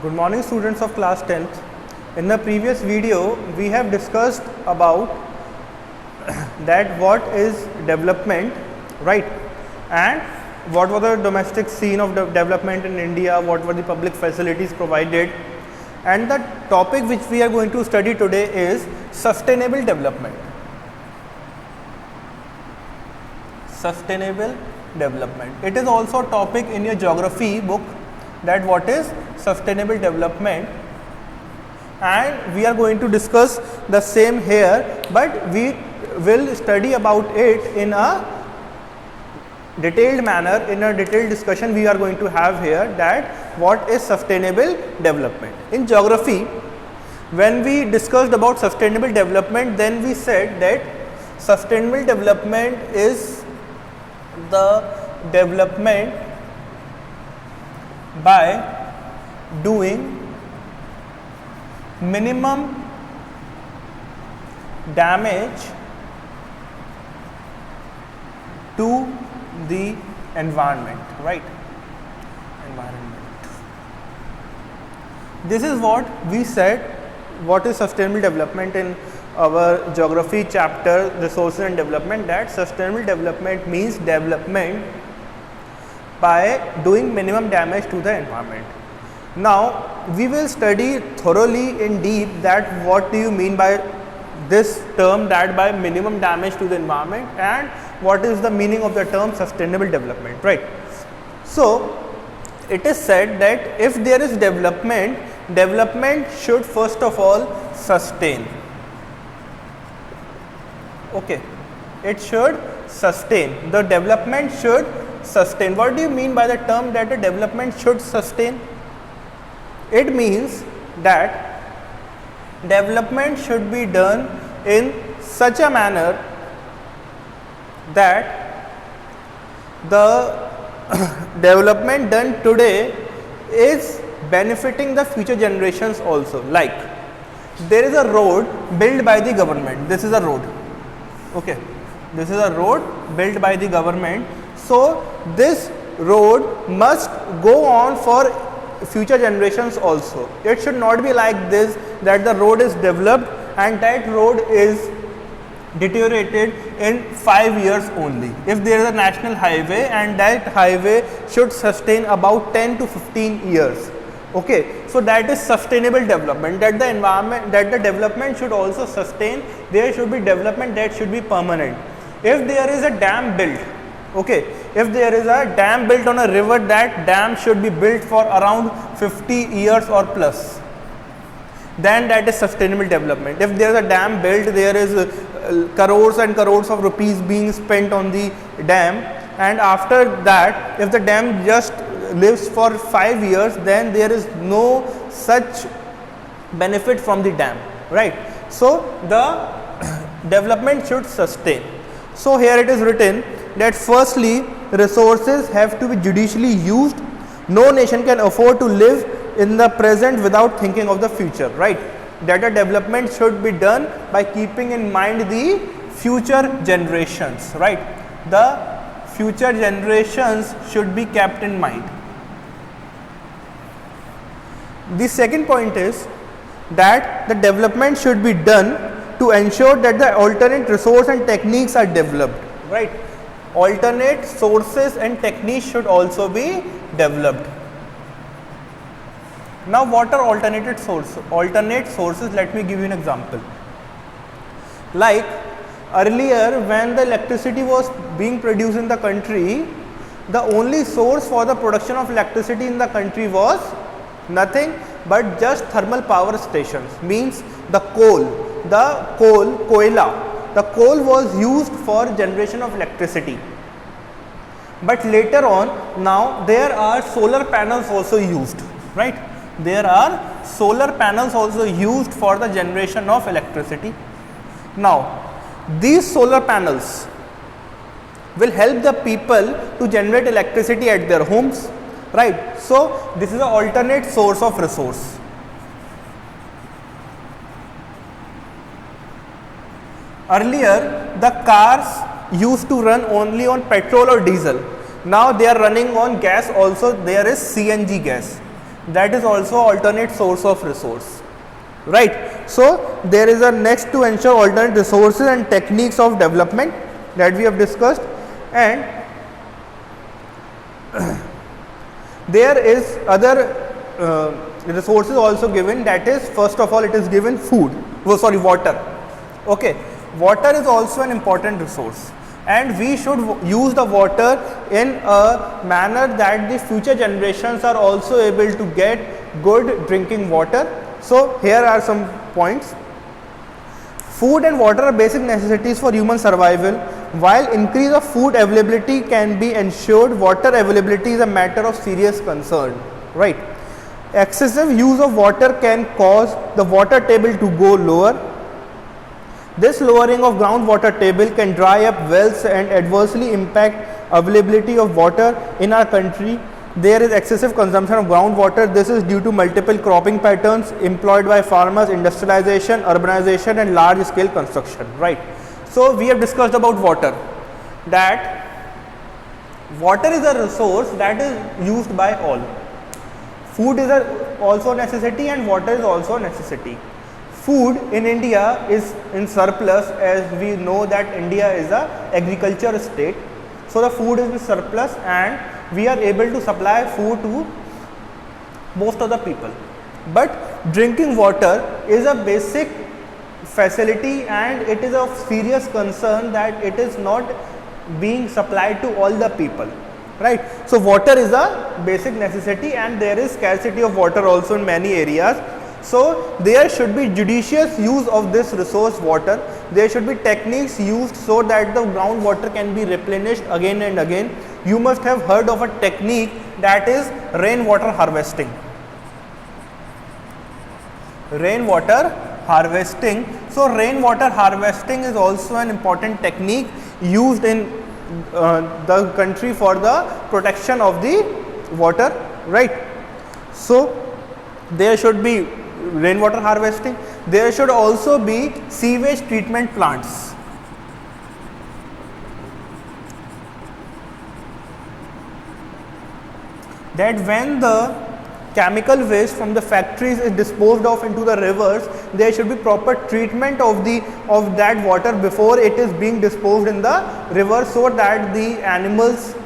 Good morning, students of class 10th. In the previous video we have discussed about that what is development, right, and what was the domestic scene of development in India, what were the public facilities provided, and the topic which we are going to study today is sustainable development. Sustainable development. It is also a topic in your geography book, that what is sustainable development, and we are going to discuss the same here, but we will study about it in a detailed manner. In a detailed discussion we are going to have here that what is sustainable development. In geography, when we discussed about sustainable development, then we said that sustainable development is the development by doing minimum damage to the environment, right? Environment. This is what we said, what is sustainable development in our geography chapter, resources and development, that sustainable development means development by doing minimum damage to the environment. Now we will study thoroughly in deep that what do you mean by this term, that by minimum damage to the environment, and what is the meaning of the term sustainable development, right? So it is said that if there is development, development should first of all sustain. Okay, it should sustain. The development should sustain. What do you mean by the term that the development should sustain? It means that development should be done in such a manner that the development done today is benefiting the future generations also. Like there is a road built by the government. This is a road. Okay, this is a road built by the government. So this road must go on for future generations also. It should not be like this, that the road is developed and that road is deteriorated in 5 years only. If there is a national highway, and that highway should sustain about 10 to 15 years. Okay, so that is sustainable development, that the environment, that the development should also sustain. There should be development that should be permanent. If there is a dam built, okay, if there is a dam built on a river, that dam should be built for around 50 years or plus, then that is sustainable development. If there is a dam built, there is crores and crores of rupees being spent on the dam, and after that if the dam just lives for 5 years, then there is no such benefit from the dam, right? So the development should sustain. So here it is written that firstly, resources have to be judiciously used. No nation can afford to live in the present without thinking of the future, right? That the development should be done by keeping in mind the future generations, right? The future generations should be kept in mind. The second point is that the development should be done to ensure that the alternate resource and techniques are developed, right? Alternate sources and techniques should also be developed. Now what are alternate sources? Let me give you an example. Like earlier, when the electricity was being produced in the country, the only source for the production of electricity in the country was nothing but just thermal power stations, means the koila. The coal was used for generation of electricity. But later on, now there are solar panels also used, right? There are solar panels also used for the generation of electricity. Now these solar panels will help the people to generate electricity at their homes, right? So this is an alternate source of resource. Earlier the cars used to run only on petrol or diesel. Now they are running on gas also. There is CNG gas. that is also alternate source of resource, right? So there is a next to ensure alternate resources and techniques of development that we have discussed, and there is other resources also given, that is first of all it is given food, water. Okay, water is also an important resource, and we should use the water in a manner that the future generations are also able to get good drinking water. So here are some points. Food and water are basic necessities for human survival. While increase of food availability can be ensured, water availability is a matter of serious concern, right? Excessive use of water can cause the water table to go lower. This lowering of groundwater table can dry up wells and adversely impact availability of water in our country. There is excessive consumption of groundwater. This is due to multiple cropping patterns employed by farmers, industrialization, urbanization and large scale construction, right? So we have discussed about water, that water is a resource that is used by all. Food is also a necessity and water is also a necessity. Food in India is in surplus, as we know that India is a agriculture state. So the food is in surplus and we are able to supply food to most of the people. But drinking water is a basic facility and it is of serious concern that it is not being supplied to all the people, right? So water is a basic necessity and there is scarcity of water also in many areas. So there should be judicious use of this resource water. There should be techniques used so that the groundwater can be replenished again and again. You must have heard of a technique, that is rainwater harvesting. Rainwater harvesting. So rainwater harvesting is also an important technique used in the country for the protection of the water, right? So there should be rainwater harvesting. There should also be sewage treatment plants. That when the chemical waste from the factories is disposed of into the rivers, there should be proper treatment of that water before it is being disposed in the river, so that the animals